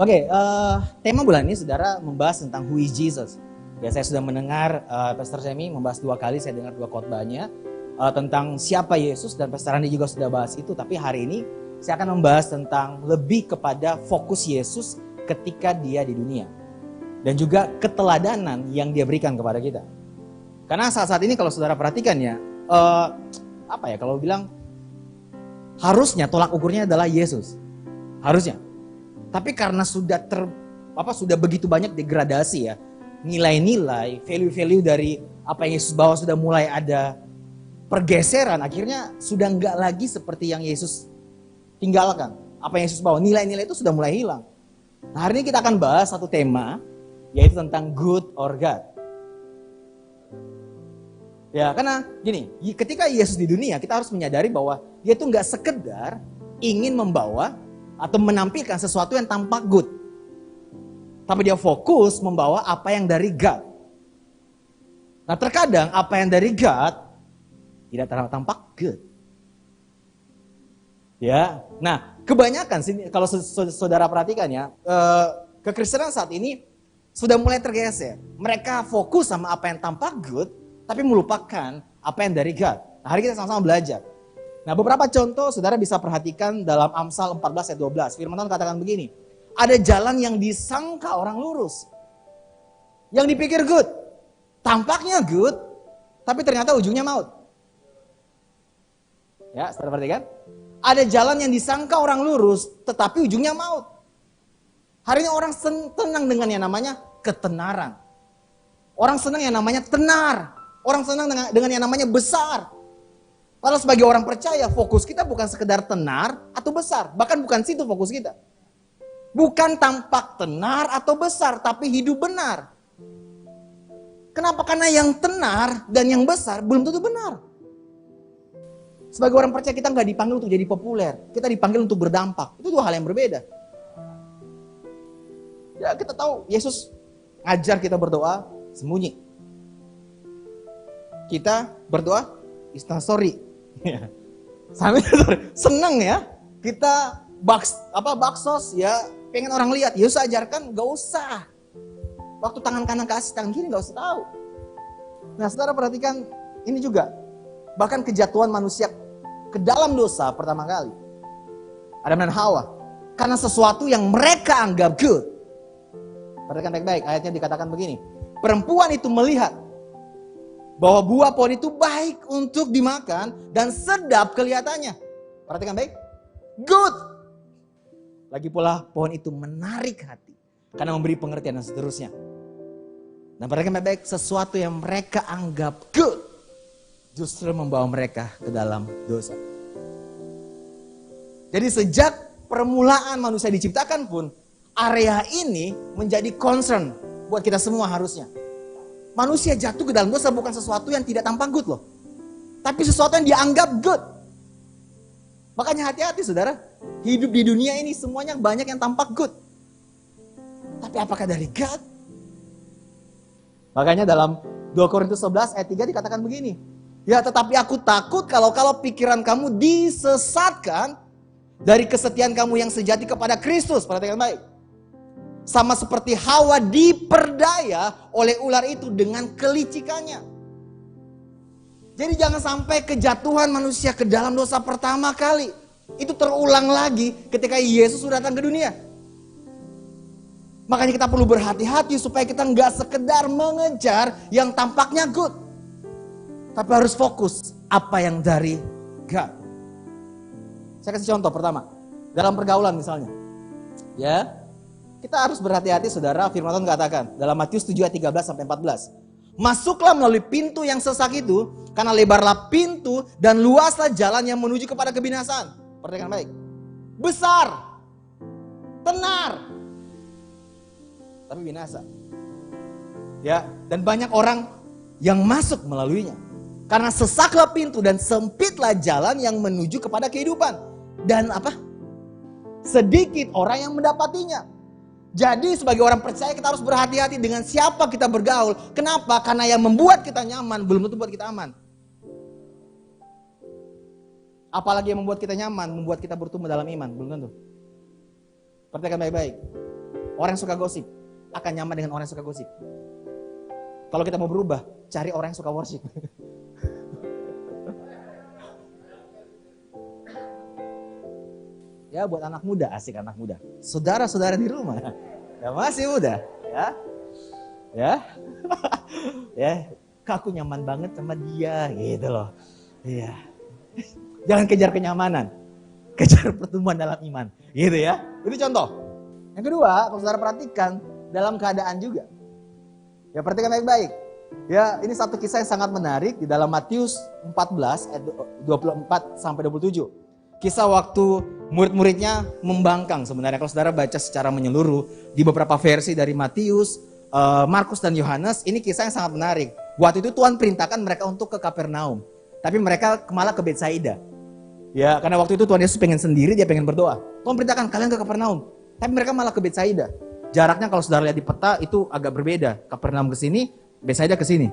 Oke, tema bulan ini saudara membahas tentang who is Jesus. Ya, saya sudah mendengar Pastor Semi membahas 2 kali, saya dengar 2 khotbahnya tentang siapa Yesus, dan Pastor Andi juga sudah bahas itu. Tapi hari ini saya akan membahas tentang lebih kepada fokus Yesus ketika dia di dunia. Dan juga keteladanan yang dia berikan kepada kita. Karena saat-saat ini kalau saudara perhatikan ya, kalau bilang harusnya tolak ukurnya adalah Yesus. Harusnya. Tapi karena sudah begitu banyak degradasi ya, nilai-nilai, value-value dari apa yang Yesus bawa sudah mulai ada pergeseran, akhirnya sudah enggak lagi seperti yang Yesus tinggalkan. Apa yang Yesus bawa, nilai-nilai itu sudah mulai hilang. Nah, hari ini kita akan bahas satu tema, yaitu tentang good or God. Ya, karena gini, ketika Yesus di dunia, kita harus menyadari bahwa dia itu enggak sekedar ingin membawa atau menampilkan sesuatu yang tampak good. Tapi dia fokus membawa apa yang dari God. Nah, terkadang apa yang dari God tidak terlalu tampak good. Ya, nah kebanyakan kalau saudara perhatikan ya, kekristenan saat ini sudah mulai tergeser. Mereka fokus sama apa yang tampak good, tapi melupakan apa yang dari God. Nah, hari kita sama-sama belajar. Nah, beberapa contoh saudara bisa perhatikan dalam Amsal 14 ayat 12. Firman Tuhan katakan begini. Ada jalan yang disangka orang lurus. Yang dipikir good. Tampaknya good, tapi ternyata ujungnya maut. Ya, saudara perhatikan. Ada jalan yang disangka orang lurus, tetapi ujungnya maut. Hari ini orang tenang dengan yang namanya ketenaran. Orang senang yang namanya tenar. Orang senang dengan yang namanya besar. Kalau sebagai orang percaya, fokus kita bukan sekedar tenar atau besar. Bahkan bukan situ fokus kita. Bukan tampak tenar atau besar, tapi hidup benar. Kenapa? Karena yang tenar dan yang besar belum tentu benar. Sebagai orang percaya kita nggak dipanggil untuk jadi populer. Kita dipanggil untuk berdampak. Itu 2 hal yang berbeda. Ya, kita tahu Yesus ngajar kita berdoa sembunyi. Kita berdoa instastory. Sambil seneng ya, kita baksos ya, pengen orang lihat. Yesus ajarkan gak usah. Waktu tangan kanan kasih, tangan kiri gak usah tahu. Nah, saudara perhatikan ini juga. Bahkan kejatuhan manusia ke dalam dosa pertama kali, Adam dan Hawa, karena sesuatu yang mereka anggap good. Perhatikan baik-baik, ayatnya dikatakan begini. Perempuan itu melihat bahwa buah pohon itu baik untuk dimakan dan sedap kelihatannya. Perhatikan baik. Good. Lagi pula pohon itu menarik hati karena memberi pengertian dan seterusnya. Dan perhatikan baik-baik, sesuatu yang mereka anggap good justru membawa mereka ke dalam dosa. Jadi sejak permulaan manusia diciptakan pun, area ini menjadi concern buat kita semua harusnya. Manusia jatuh ke dalam dosa bukan sesuatu yang tidak tampak good loh. Tapi sesuatu yang dianggap good. Makanya hati-hati saudara. Hidup di dunia ini semuanya banyak yang tampak good. Tapi apakah dari God? Makanya dalam 2 Korintus 11 ayat 3 dikatakan begini. Ya, tetapi aku takut kalau pikiran kamu disesatkan dari kesetiaan kamu yang sejati kepada Kristus. Perhatikan baik. Sama seperti Hawa diperdaya oleh ular itu dengan kelicikannya. Jadi jangan sampai kejatuhan manusia ke dalam dosa pertama kali itu terulang lagi ketika Yesus sudah datang ke dunia. Makanya kita perlu berhati-hati supaya kita nggak sekedar mengejar yang tampaknya good. Tapi harus fokus apa yang dari God. Saya kasih contoh pertama. Dalam pergaulan misalnya. Ya. Kita harus berhati-hati saudara, firman Tuhan katakan dalam Matius 7 ayat 13-14. Masuklah melalui pintu yang sesak itu, karena lebarlah pintu dan luaslah jalan yang menuju kepada kebinasaan. Perhatikan baik. Besar, tenar, tapi binasa. Ya, dan banyak orang yang masuk melaluinya. Karena sesaklah pintu dan sempitlah jalan yang menuju kepada kehidupan. Dan apa? Sedikit orang yang mendapatinya. Jadi sebagai orang percaya kita harus berhati-hati dengan siapa kita bergaul. Kenapa? Karena yang membuat kita nyaman belum tentu buat kita aman. Apalagi yang membuat kita nyaman, membuat kita bertumbuh dalam iman, belum tentu. Perhatikan baik-baik. Orang yang suka gosip akan nyaman dengan orang yang suka gosip. Kalau kita mau berubah, cari orang yang suka worship. Ya, buat anak muda, asik anak muda. Saudara-saudara di rumah, ya masih muda, ya. Ya. Ya, kok aku nyaman banget sama dia, gitu loh. Iya. Jangan kejar kenyamanan. Kejar pertumbuhan dalam iman, gitu ya. Itu contoh. Yang kedua, kalau saudara perhatikan dalam keadaan juga. Ya, perhatikan baik-baik. Ya, ini satu kisah yang sangat menarik di dalam Matius 14 ayat 24 sampai 27. Kisah waktu murid-muridnya membangkang sebenarnya. Kalau saudara baca secara menyeluruh di beberapa versi dari Matius, Markus dan Yohanes, ini kisah yang sangat menarik. Waktu itu Tuhan perintahkan mereka untuk ke Kapernaum, tapi mereka malah ke Betsaida. Ya, karena waktu itu Tuhan Yesus pengen sendiri, dia pengen berdoa. Tuhan perintahkan kalian ke Kapernaum, tapi mereka malah ke Betsaida. Jaraknya kalau saudara lihat di peta itu agak berbeda. Kapernaum ke sini, Betsaida ke sini.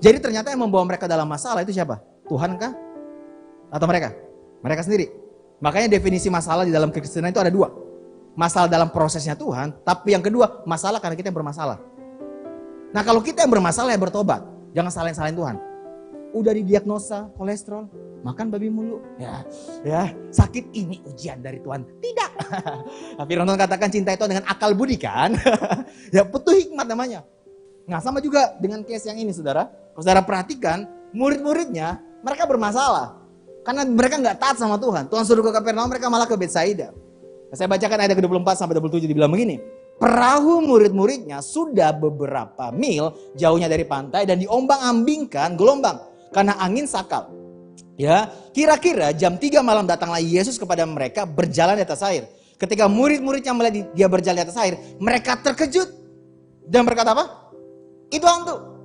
Jadi ternyata yang membawa mereka dalam masalah itu siapa? Tuhan kah? Atau mereka? Mereka sendiri. Makanya definisi masalah di dalam kekristenan itu ada dua. Masalah dalam prosesnya Tuhan, tapi yang kedua masalah karena kita yang bermasalah. Nah, kalau kita yang bermasalah ya bertobat. Jangan salahin Tuhan. Udah didiagnosa kolesterol, makan babi mulu. Ya, sakit ini ujian dari Tuhan. Tidak. Tapi Tuhan katakan cinta itu dengan akal budi kan? Ya, penuh hikmat namanya. Nah, sama juga dengan case yang ini saudara. Kalau saudara perhatikan, murid-muridnya mereka bermasalah. Karena mereka nggak taat sama Tuhan. Tuhan suruh ke Kapernaum, mereka malah ke Betsaida. Nah, saya bacakan ayat ke-24 sampai 27 dibilang begini. Perahu murid-muridnya sudah beberapa mil jauhnya dari pantai dan diombang-ambingkan gelombang karena angin sakal. Ya, kira-kira jam 3 malam datanglah Yesus kepada mereka berjalan di atas air. Ketika murid-muridnya melihat dia berjalan di atas air, mereka terkejut dan berkata apa? Itu hantu.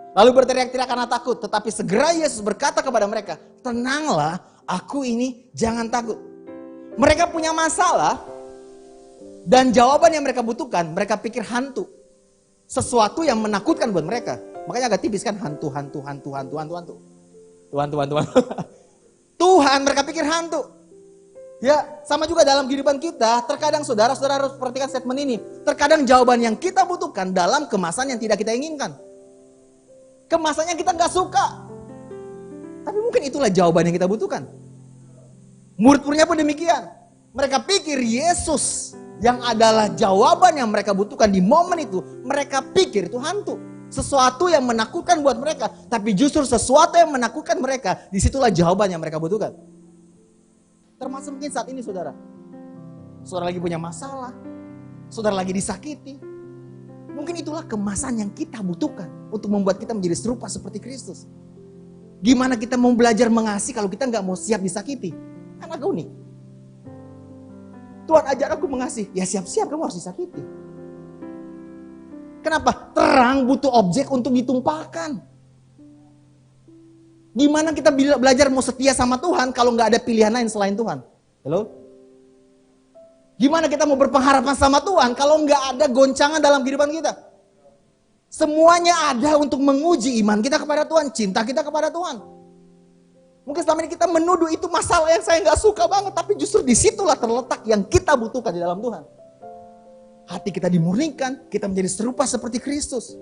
Lalu berteriak-teriak karena takut. Tetapi segera Yesus berkata kepada mereka, tenanglah, aku ini, jangan takut. Mereka punya masalah. Dan jawaban yang mereka butuhkan, mereka pikir hantu. Sesuatu yang menakutkan buat mereka. Makanya agak tipis kan, hantu. Tuhan, mereka pikir hantu. Ya, sama juga dalam kehidupan kita. Terkadang saudara harus perhatikan statement ini. Terkadang jawaban yang kita butuhkan dalam kemasan yang tidak kita inginkan. Kemasannya kita gak suka. Tapi mungkin itulah jawaban yang kita butuhkan. Murid-muridnya pun demikian. Mereka pikir Yesus yang adalah jawaban yang mereka butuhkan di momen itu. Mereka pikir itu hantu. Sesuatu yang menakutkan buat mereka. Tapi justru sesuatu yang menakutkan mereka. Disitulah jawaban yang mereka butuhkan. Termasuk mungkin saat ini saudara. Saudara lagi punya masalah. Saudara lagi disakiti. Mungkin itulah kemasan yang kita butuhkan untuk membuat kita menjadi serupa seperti Kristus. Gimana kita mau belajar mengasihi kalau kita nggak mau siap disakiti? Kan agak unik. Tuhan ajar aku mengasihi, ya siap-siap kamu harus disakiti. Kenapa? Terang butuh objek untuk ditumpahkan. Gimana kita belajar mau setia sama Tuhan kalau nggak ada pilihan lain selain Tuhan? Halo? Gimana kita mau berpengharapan sama Tuhan kalau nggak ada goncangan dalam kehidupan kita? Semuanya ada untuk menguji iman kita kepada Tuhan, cinta kita kepada Tuhan. Mungkin selama ini kita menuduh itu masalah yang saya nggak suka banget, tapi justru disitulah terletak yang kita butuhkan di dalam Tuhan. Hati kita dimurnikan, kita menjadi serupa seperti Kristus.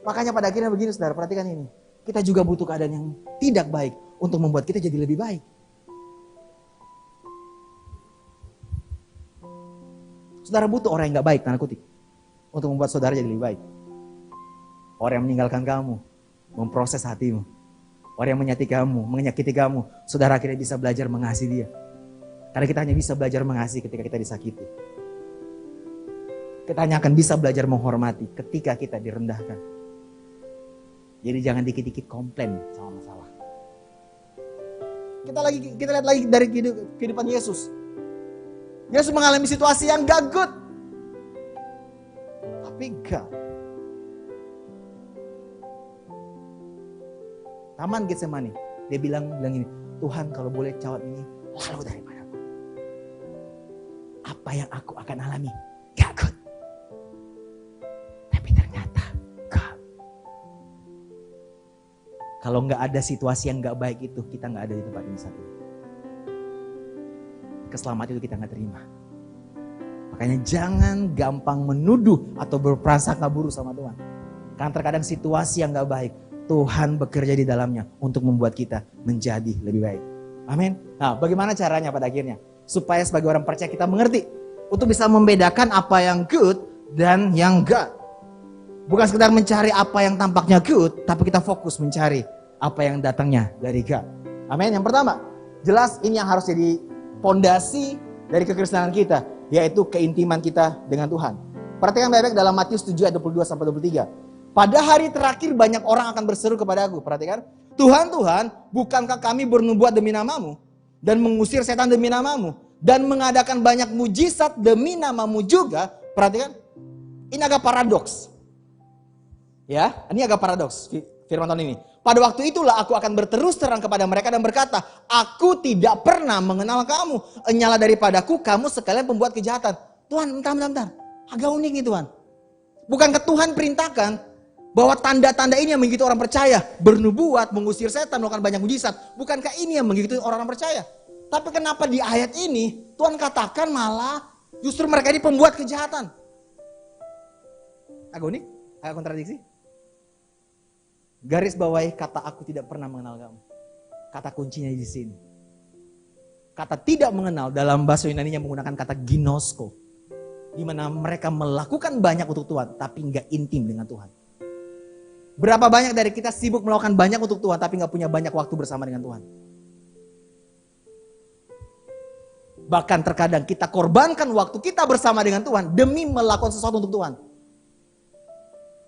Makanya pada akhirnya begini saudara, perhatikan ini. Kita juga butuh keadaan yang tidak baik untuk membuat kita jadi lebih baik. Saudara butuh orang yang gak baik, tanda kutip, untuk membuat saudara jadi lebih baik. Orang yang meninggalkan kamu, memproses hatimu. Orang yang menyakiti kamu, saudara akhirnya bisa belajar mengasihi dia. Karena kita hanya bisa belajar mengasihi ketika kita disakiti. Kita hanya akan bisa belajar menghormati ketika kita direndahkan. Jadi jangan dikit-dikit komplain sama masalah. Kita lihat lagi dari kehidupan Yesus. Yesus mengalami situasi yang gak good. Tapi gak. Taman Getsemani, dia bilang gini, Tuhan kalau boleh cawan ini lalu daripadaku. Apa yang aku akan alami gak good. Tapi ternyata God. Kalau gak ada situasi yang gak baik itu, kita gak ada di tempat ini saat ini. Keselamatan itu kita gak terima. Makanya jangan gampang menuduh atau berprasangka buruk sama Tuhan. Karena terkadang situasi yang gak baik, Tuhan bekerja di dalamnya untuk membuat kita menjadi lebih baik. Amin. Nah, bagaimana caranya pada akhirnya? Supaya sebagai orang percaya kita mengerti. Untuk bisa membedakan apa yang good dan yang God. Bukan sekedar mencari apa yang tampaknya good, tapi kita fokus mencari apa yang datangnya dari God. Amin. Yang pertama, jelas ini yang harus jadi fondasi dari kekristenan kita, yaitu keintiman kita dengan Tuhan. Perhatikan baik-baik dalam Matius 7 ayat 22-23. Pada hari terakhir banyak orang akan berseru kepada aku. Perhatikan. Tuhan, Tuhan, bukankah kami bernubuat demi namamu? Dan mengusir setan demi namamu? Dan mengadakan banyak mujizat demi namamu juga? Perhatikan. Ini agak paradoks. Ya, ini agak paradoks firman Tuhan ini. Pada waktu itulah aku akan berterus terang kepada mereka dan berkata, aku tidak pernah mengenal kamu. Enyala daripadaku, kamu sekalian pembuat kejahatan. Tuhan, bentar. Agak unik nih Tuhan. Bukankah Tuhan perintahkan bahwa tanda-tanda ini yang mengikuti orang percaya, bernubuat, mengusir setan, melakukan banyak mujizat. Bukankah ini yang mengikuti orang-orang percaya? Tapi kenapa di ayat ini Tuhan katakan malah justru mereka ini pembuat kejahatan? Agak unik, agak kontradiksi. Garis bawahi kata aku tidak pernah mengenal kamu. Kata kuncinya di sini. Kata tidak mengenal dalam bahasa Yunani-nya menggunakan kata ginosko. Di mana mereka melakukan banyak untuk Tuhan tapi nggak intim dengan Tuhan. Berapa banyak dari kita sibuk melakukan banyak untuk Tuhan tapi gak punya banyak waktu bersama dengan Tuhan. Bahkan terkadang kita korbankan waktu kita bersama dengan Tuhan demi melakukan sesuatu untuk Tuhan.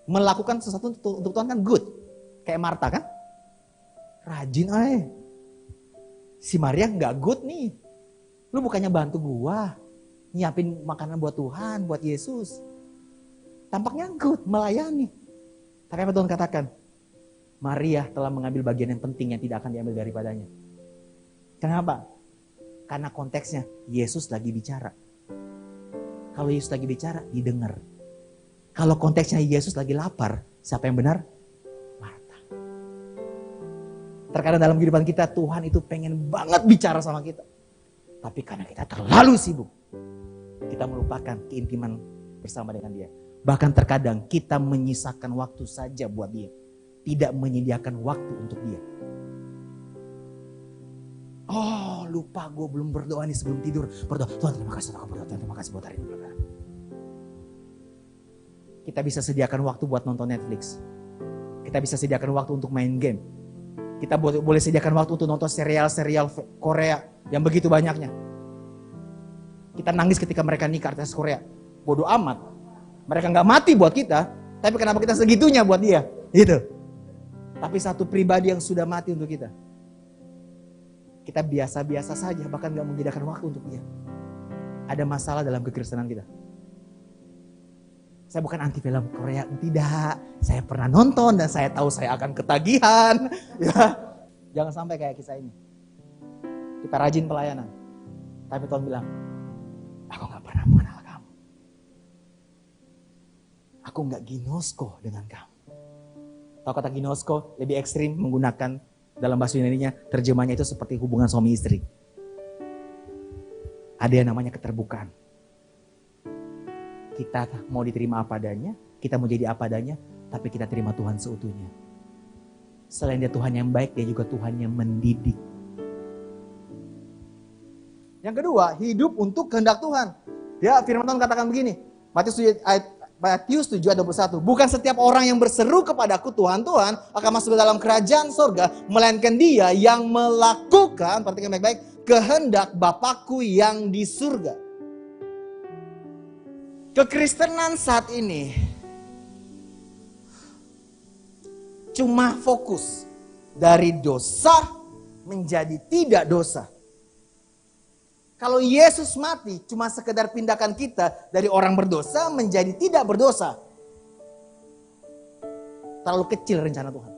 Melakukan sesuatu untuk Tuhan kan good. Kayak Marta kan. Rajin Si Maria gak good nih. Lu bukannya bantu gua. Nyiapin makanan buat Tuhan, buat Yesus. Tampaknya good, melayani. Tapi apa Tuhan katakan? Maria telah mengambil bagian yang penting yang tidak akan diambil daripadanya. Kenapa? Karena konteksnya Yesus lagi bicara. Kalau Yesus lagi bicara, didengar. Kalau konteksnya Yesus lagi lapar, siapa yang benar? Marta. Terkadang dalam kehidupan kita Tuhan itu pengen banget bicara sama kita. Tapi karena kita terlalu sibuk, kita melupakan keintiman bersama dengan Dia. Bahkan terkadang kita menyisakan waktu saja buat Dia. Tidak menyediakan waktu untuk Dia. Oh lupa gue belum berdoa nih sebelum tidur. Berdoa, Tuhan terima kasih, Tuhan terima kasih buat hari ini. Kita bisa sediakan waktu buat nonton Netflix. Kita bisa sediakan waktu untuk main game. Kita boleh sediakan waktu untuk nonton serial-serial Korea yang begitu banyaknya. Kita nangis ketika mereka nikah artis Korea. Bodoh amat. Mereka gak mati buat kita, tapi kenapa kita segitunya buat dia? Gitu. Tapi satu pribadi yang sudah mati untuk kita. Kita biasa-biasa saja, bahkan gak menyediakan waktu untuk dia. Ada masalah dalam kekristenan kita. Saya bukan anti film Korea, tidak. Saya pernah nonton dan saya tahu saya akan ketagihan. Ya. Jangan sampai kayak kisah ini. Kita rajin pelayanan. Tapi Tuhan bilang, aku gak pernah mengenal kamu. Aku nggak ginosko dengan kamu. Tahu kata ginosko lebih ekstrim menggunakan dalam bahasa Yunani-nya, terjemahnya itu seperti hubungan suami istri. Ada yang namanya keterbukaan. Kita mau diterima apa adanya, kita mau jadi apa adanya, tapi kita terima Tuhan seutuhnya. Selain dia Tuhan yang baik, dia juga Tuhan yang mendidik. Yang kedua, hidup untuk kehendak Tuhan. Ya, firman Tuhan katakan begini, Matius 7 ayat 21. Bukan setiap orang yang berseru kepadaku Tuhan, Tuhan akan masuk ke dalam kerajaan sorga, melainkan dia yang melakukan, perhatikan baik-baik, kehendak Bapakku yang di surga. Kekristenan saat ini cuma fokus dari dosa menjadi tidak dosa. Kalau Yesus mati cuma sekedar pindahkan kita dari orang berdosa menjadi tidak berdosa. Terlalu kecil rencana Tuhan.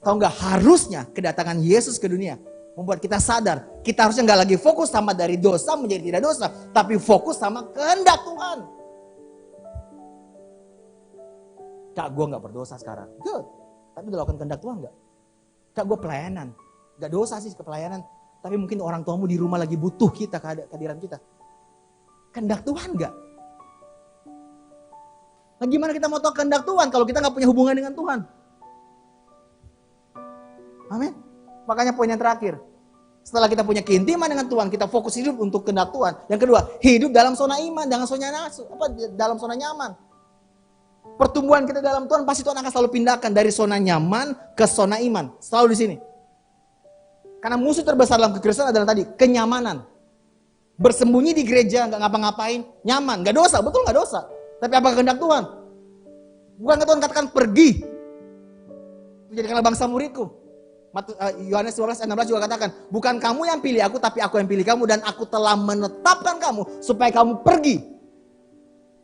Tahu nggak, harusnya kedatangan Yesus ke dunia membuat kita sadar kita harusnya nggak lagi fokus sama dari dosa menjadi tidak dosa, tapi fokus sama kehendak Tuhan. Kak, gue nggak berdosa sekarang. Good. Tapi udah lakukan kehendak Tuhan nggak? Kak, gue pelayanan. Nggak dosa sih ke pelayanan. Tapi mungkin orang tuamu di rumah lagi butuh kita, kehadiran kita. Kehendak Tuhan nggak? Nah, gimana kita mau tahu kehendak Tuhan kalau kita nggak punya hubungan dengan Tuhan? Amin. Makanya poin yang terakhir. Setelah kita punya keintiman dengan Tuhan, kita fokus hidup untuk kehendak Tuhan. Yang kedua, hidup dalam zona iman, dalam zona nyaman. Pertumbuhan kita dalam Tuhan pasti Tuhan akan selalu pindahkan dari zona nyaman ke zona iman. Selalu di sini. Karena musuh terbesar dalam kekristenan adalah tadi, kenyamanan. Bersembunyi di gereja, gak ngapa-ngapain, nyaman. Gak dosa, betul gak dosa. Tapi apa kehendak Tuhan? Bukankah Tuhan katakan pergi? Jadikanlah bangsa muridku. Yohanes 12 ayat 16 juga katakan, bukan kamu yang pilih aku, tapi aku yang pilih kamu. Dan aku telah menetapkan kamu supaya kamu pergi.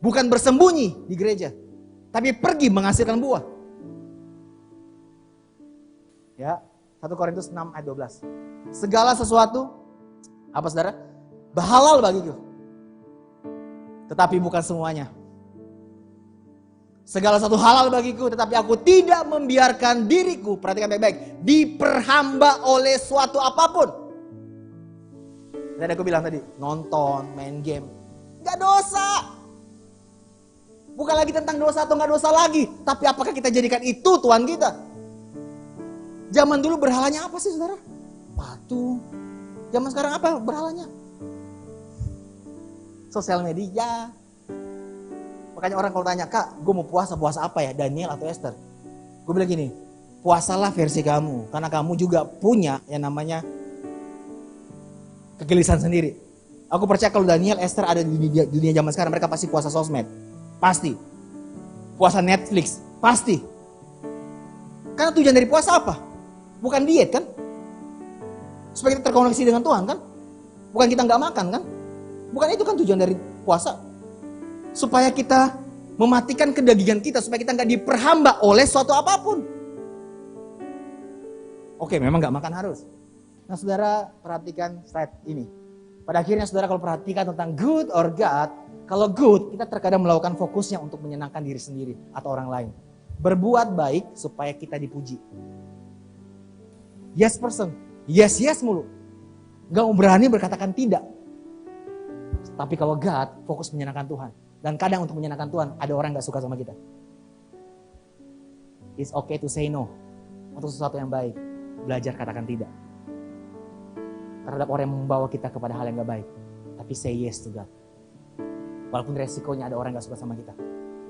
Bukan bersembunyi di gereja, tapi pergi menghasilkan buah. Ya, 1 Korintus 6 ayat 12. Segala sesuatu, apa saudara? Halal bagiku. Tetapi bukan semuanya. Segala sesuatu halal bagiku, tetapi aku tidak membiarkan diriku, perhatikan baik-baik, diperhamba oleh suatu apapun. Dan aku bilang tadi, nonton, main game, gak dosa. Bukan lagi tentang dosa atau gak dosa lagi, tapi apakah kita jadikan itu Tuhan kita? Zaman dulu berhalanya apa sih saudara? Patung. Zaman sekarang apa berhalanya? Sosial media. Makanya orang kalau tanya, Kak, gue mau puasa apa ya? Daniel atau Esther? Gue bilang gini, puasalah versi kamu. Karena kamu juga punya yang namanya kegelisahan sendiri. Aku percaya kalau Daniel, Esther ada di dunia zaman sekarang, mereka pasti puasa sosmed. Pasti. Puasa Netflix. Pasti. Karena tujuan dari puasa apa? Bukan diet kan? Supaya kita terkoneksi dengan Tuhan kan? Bukan kita gak makan kan? Bukan itu kan tujuan dari puasa. Supaya kita mematikan kedagingan kita, supaya kita gak diperhamba oleh suatu apapun. Oke, memang gak makan harus. Nah saudara, perhatikan slide ini. Pada akhirnya saudara kalau perhatikan tentang good or God, kalau good kita terkadang melakukan fokusnya untuk menyenangkan diri sendiri atau orang lain. Berbuat baik supaya kita dipuji. Yes person, yes mulu. Gak berani berkatakan tidak. Tapi kalau God, fokus menyenangkan Tuhan. Dan kadang untuk menyenangkan Tuhan, ada orang gak suka sama kita. It's okay to say no. Untuk sesuatu yang baik, belajar katakan tidak. Terhadap orang yang membawa kita kepada hal yang gak baik. Tapi say yes to God. Walaupun resikonya ada orang gak suka sama kita.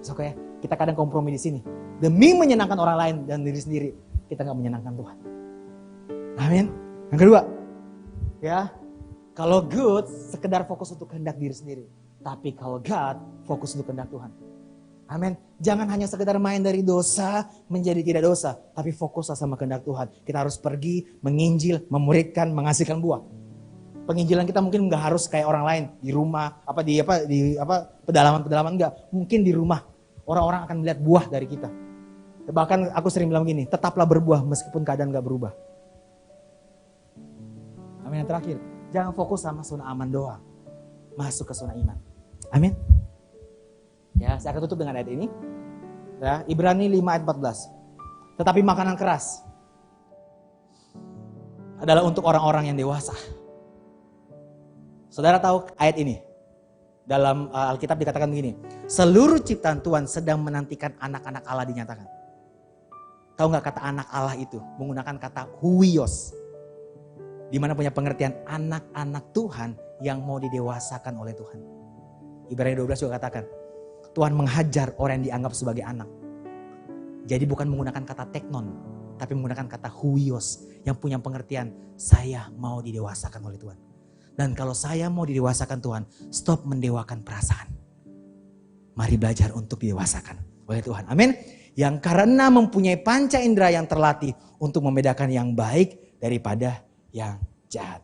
It's okay, kita kadang kompromi di sini. Demi menyenangkan orang lain dan diri sendiri, kita gak menyenangkan Tuhan. Amin. Yang kedua, ya, kalau good, sekedar fokus untuk kehendak diri sendiri. Tapi kalau God, fokus untuk kehendak Tuhan. Amin. Jangan hanya sekedar main dari dosa menjadi tidak dosa, tapi fokuslah sama kehendak Tuhan. Kita harus pergi, menginjil, memuridkan, menghasilkan buah. Penginjilan kita mungkin nggak harus kayak orang lain di rumah, pedalaman enggak. Mungkin di rumah orang-orang akan melihat buah dari kita. Bahkan aku sering bilang gini, tetaplah berbuah meskipun keadaan nggak berubah. Amin. Yang terakhir, jangan fokus sama zona aman doang, masuk ke zona iman. Amin. Ya, saya akan tutup dengan ayat ini. Ya, Ibrani 5 ayat 14. Tetapi makanan keras adalah untuk orang-orang yang dewasa. Saudara tahu ayat ini? Dalam Alkitab dikatakan begini, seluruh ciptaan Tuhan sedang menantikan anak-anak Allah dinyatakan. Tahu nggak kata anak Allah itu? Menggunakan kata huios. Dimana punya pengertian anak-anak Tuhan yang mau didewasakan oleh Tuhan. Ibrani 12 juga katakan, Tuhan menghajar orang yang dianggap sebagai anak. Jadi bukan menggunakan kata teknon, tapi menggunakan kata huios yang punya pengertian saya mau didewasakan oleh Tuhan. Dan kalau saya mau didewasakan Tuhan, stop mendewakan perasaan. Mari belajar untuk didewasakan oleh Tuhan. Amin. Yang karena mempunyai panca indera yang terlatih untuk membedakan yang baik daripada yang jahat.